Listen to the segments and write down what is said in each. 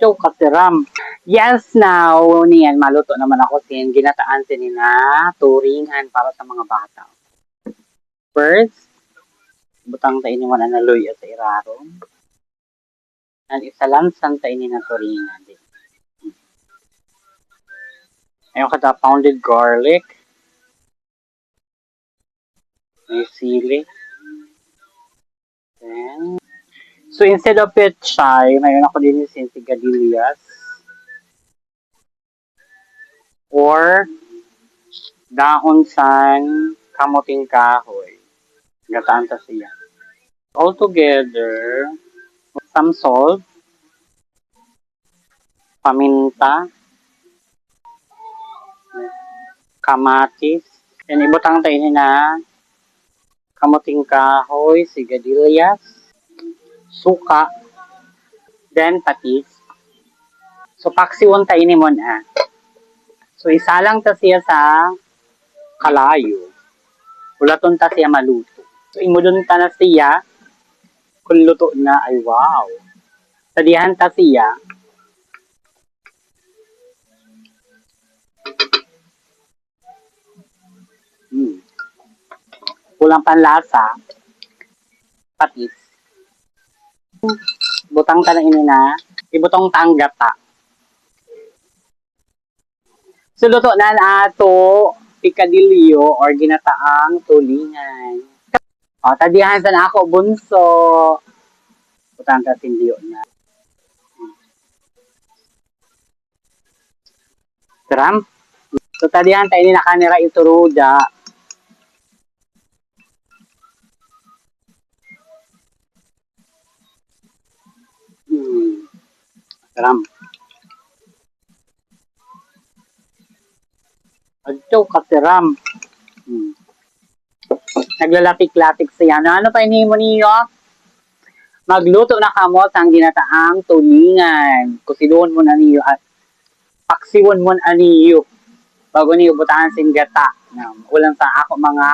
Adto kasiram. Yes, now, niyan, maluto naman ako sin. Ginataan sin na turingan para sa mga bata. First, butang tayo ni mga naloy at sa iraron. At isa lang sang tayo ni na turingan. Ayun kada pounded garlic. May sili. Then, so instead of pechay, mayroon ako din yung sigarilyas. Or daon san kamuting kahoy. Gataan sa siya. All together, some salt, paminta, kamatis, and ibutang tayo na kamuting kahoy, sigarilyas, suka, then patis. So, paksiwon tayo ni mon ah. So, isa lang ta siya sa kalayo. Ulaton ta siya maluto. So, imudon ta na siya. Kung luto na, ay wow. Tadihan ta siya. Kulang panlasa. Patis. Butang ta na ini na. Ibutong tanggata. So, luto na ato pikadilyo or ginataang tulingan. O, tadihan sa na ako, bunso. Butang ka sindiyo na. Tram. So, tadihan tayo ni nakanira ituruda. Tram. Adto kasiram. Naglalatik-latik siya. Ano pa ini mo niyo? Magluto na kamo sang ginataang tulingan. Kusilon mo na niyo at paksiwon mo na niyo. Bago niyo butahan sin gata. Ulang sa ako mga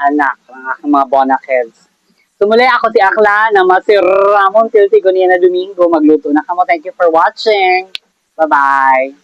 anak, mga bonakeds. So muli ako si Akla na si Ramon Tiltigo niya na Domingo. Magluto na kamo. Thank you for watching. Bye-bye.